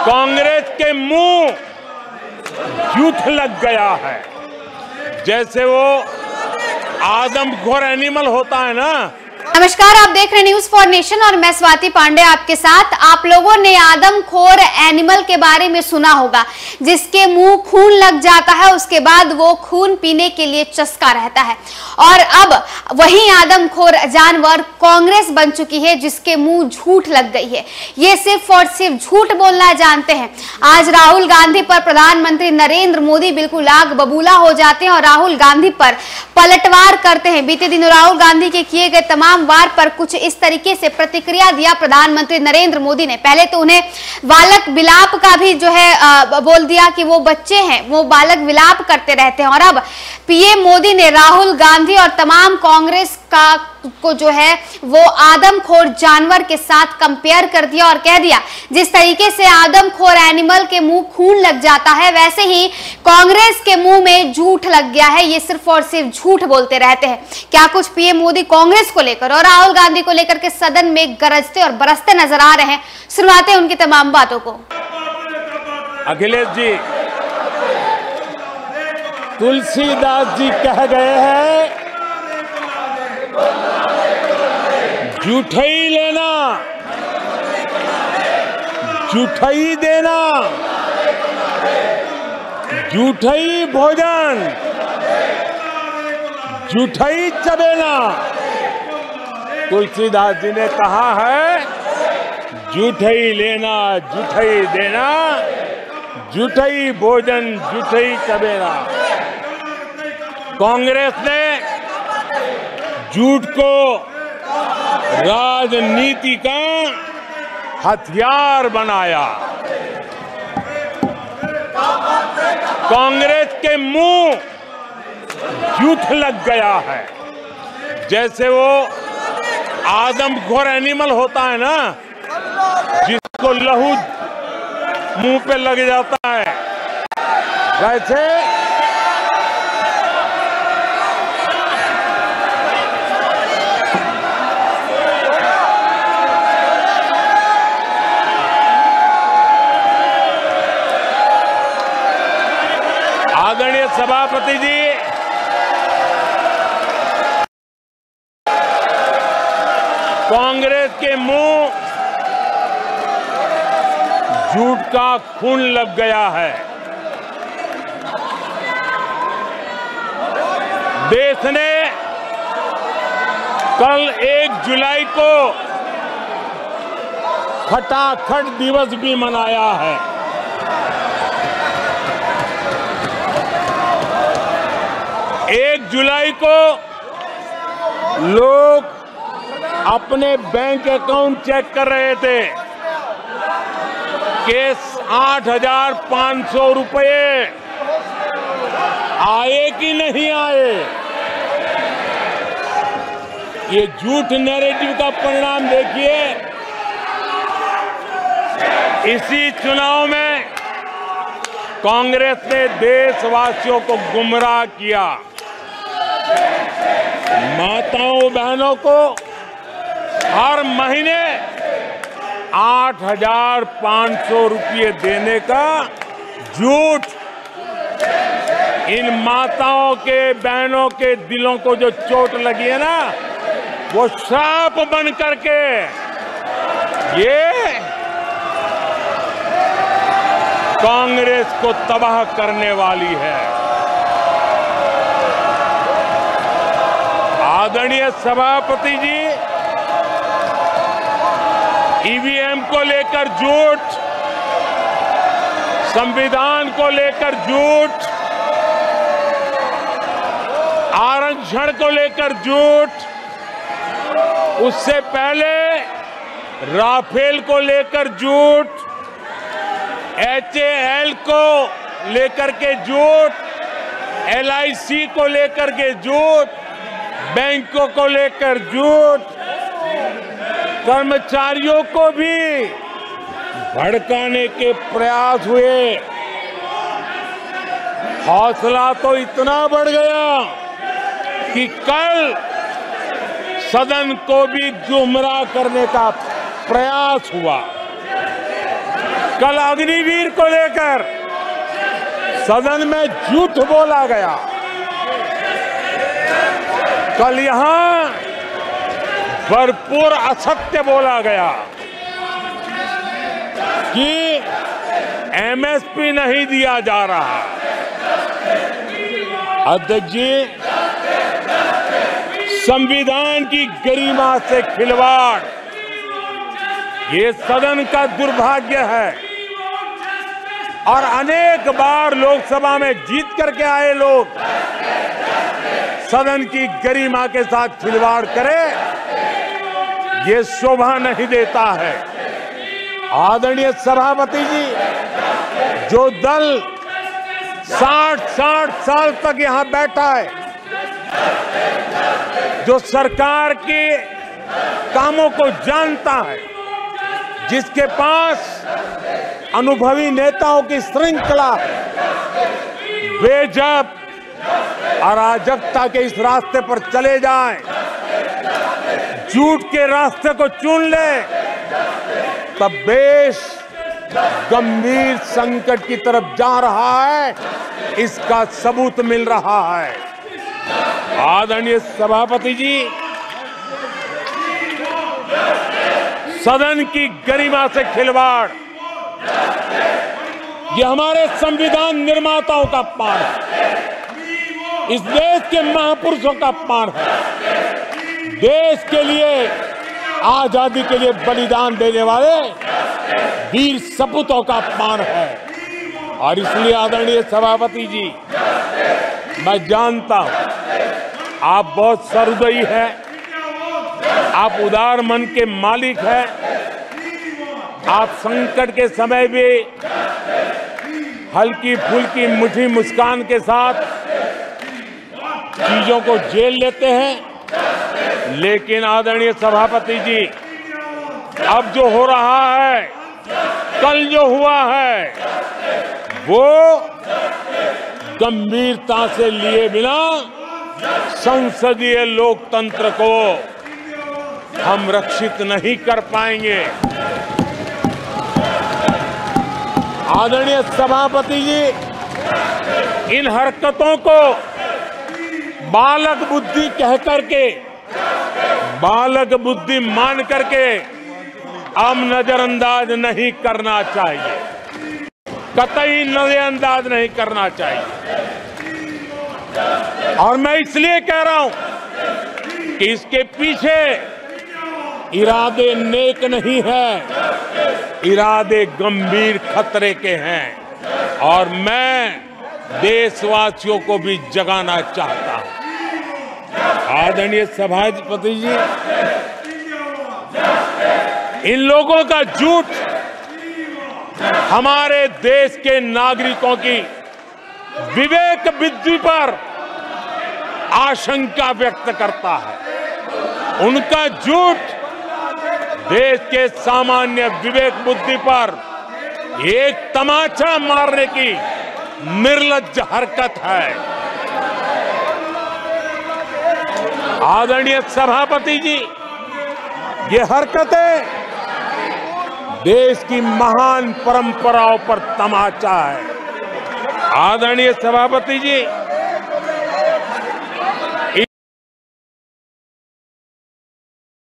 कांग्रेस के मुंह झूठ लग गया है। जैसे वो आदमखोर एनिमल होता है ना। नमस्कार, आप देख रहे हैं न्यूज फॉर नेशन और मैं स्वाति पांडे आपके साथ। आप लोगों ने आदमखोर एनिमल के बारे में सुना होगा, जिसके मुंह खून लग जाता है, उसके बाद वो खून पीने के लिए चस्का रहता है। और अब वही आदमखोर जानवर कांग्रेस बन चुकी है, जिसके मुंह झूठ लग गई है। ये सिर्फ और सिर्फ झूठ बोलना जानते हैं। आज राहुल गांधी पर प्रधानमंत्री नरेंद्र मोदी बिल्कुल आग बबूला हो जाते हैं और राहुल गांधी पर पलटवार करते हैं। बीते दिनों राहुल गांधी के किए गए तमाम वार पर कुछ इस तरीके से प्रतिक्रिया दिया प्रधानमंत्री नरेंद्र मोदी ने। पहले तो उन्हें बालक विलाप का भी जो है बोल दिया कि वो बच्चे हैं, वो बालक विलाप करते रहते हैं। और अब पीएम मोदी ने राहुल गांधी और तमाम कांग्रेस को जो है वो आदमखोर जानवर के साथ कंपेयर कर दिया और कह दिया जिस तरीके से आदमखोर एनिमल के मुंह खून लग जाता है, वैसे ही कांग्रेस के मुंह में झूठ लग गया है। ये सिर्फ और सिर्फ झूठ बोलते रहते हैं। क्या कुछ पीएम मोदी कांग्रेस को लेकर और राहुल गांधी को लेकर के सदन में गरजते और बरसते नजर आ रहे हैं। सुनवाते हैं उनकी तमाम बातों को। अखिलेश जी, तुलसीदास जी कह गए हैं, झूठई लेना झूठई देना, झूठई भोजन झूठई चबेना। तुलसीदास जी ने कहा है, झूठई लेना झूठई देना, झूठई भोजन झूठई चबेना। कांग्रेस ने झूठ को राजनीति का हथियार बनाया। कांग्रेस के मुंह झूठ लग गया है। जैसे वो आदमखोर एनिमल होता है ना, जिसको लहू मुंह पे लग जाता है, वैसे आदरणीय सभापति जी, कांग्रेस के मुंह झूठ का खून लग गया है। देश ने कल 1 जुलाई को खटाखट दिवस भी मनाया है। एक जुलाई को लोग अपने बैंक अकाउंट चेक कर रहे थे कि 8,500 रुपये आए कि नहीं आए। ये झूठ नैरेटिव का परिणाम देखिए। इसी चुनाव में कांग्रेस ने देशवासियों को गुमराह किया। माताओं बहनों को हर महीने 8,500 रुपये देने का झूठ। इन माताओं के बहनों के दिलों को जो चोट लगी है ना, वो श्राप बन करके ये कांग्रेस को तबाह करने वाली है। आदरणीय सभापति जी, ईवीएम को लेकर झूठ, संविधान को लेकर झूठ, आरक्षण को लेकर झूठ, उससे पहले राफेल को लेकर झूठ, HAL को लेकर के झूठ, LIC को लेकर के झूठ, बैंकों को लेकर झूठ, कर्मचारियों को भी भड़काने के प्रयास हुए। हौसला तो इतना बढ़ गया कि कल सदन को भी गुमराह करने का प्रयास हुआ। कल अग्निवीर को लेकर सदन में झूठ बोला गया। कल यहां भरपूर असत्य बोला गया कि एमएसपी नहीं दिया जा रहा। अध्यक्ष जी, संविधान की गरिमा से खिलवाड़ ये सदन का दुर्भाग्य है और अनेक बार लोकसभा में जीत करके आए लोग सदन की गरिमा के साथ खिलवाड़ करे, ये शोभा नहीं देता है। आदरणीय सभापति जी, जो दल 60 साल तक यहां बैठा है, जो सरकार के कामों को जानता है, जिसके पास अनुभवी नेताओं की श्रृंखला, वे जब अराजकता के इस रास्ते पर चले जाएं, झूठ के रास्ते को चुन ले, तब देश गंभीर संकट की तरफ जा रहा है, इसका सबूत मिल रहा है। आदरणीय सभापति जी, सदन की गरिमा से खिलवाड़ ये हमारे संविधान निर्माताओं का अपमान है, इस देश के महापुरुषों का अपमान है, देश के लिए आजादी के लिए बलिदान देने वाले वीर सपूतों का अपमान है। और इसलिए आदरणीय सभापति जी, मैं जानता हूं आप बहुत सहृदयी हैं, आप उदार मन के मालिक हैं, आप संकट के समय भी हल्की फुल्की मीठी मुस्कान के साथ चीजों को झेल लेते हैं। लेकिन आदरणीय सभापति जी, अब जो हो रहा है, कल जो हुआ है, वो गंभीरता से लिए बिना संसदीय लोकतंत्र को हम रक्षित नहीं कर पाएंगे। आदरणीय सभापति जी, इन हरकतों को बालक बुद्धि कह करके, बालक बुद्धि मान करके हम नजरअंदाज नहीं करना चाहिए, कतई नजरअंदाज नहीं करना चाहिए। और मैं इसलिए कह रहा हूं कि इसके पीछे इरादे नेक नहीं है, इरादे गंभीर खतरे के हैं और मैं देशवासियों को भी जगाना चाहता हूं। आदरणीय सभापति जी, इन लोगों का झूठ हमारे देश के नागरिकों की विवेक बुद्धि पर आशंका व्यक्त करता है। उनका झूठ देश के सामान्य विवेक बुद्धि पर एक तमाचा मारने की निर्लज्ज हरकत है। आदरणीय सभापति जी, ये हरकतें देश की महान परंपराओं पर तमाचा है। आदरणीय सभापति जी,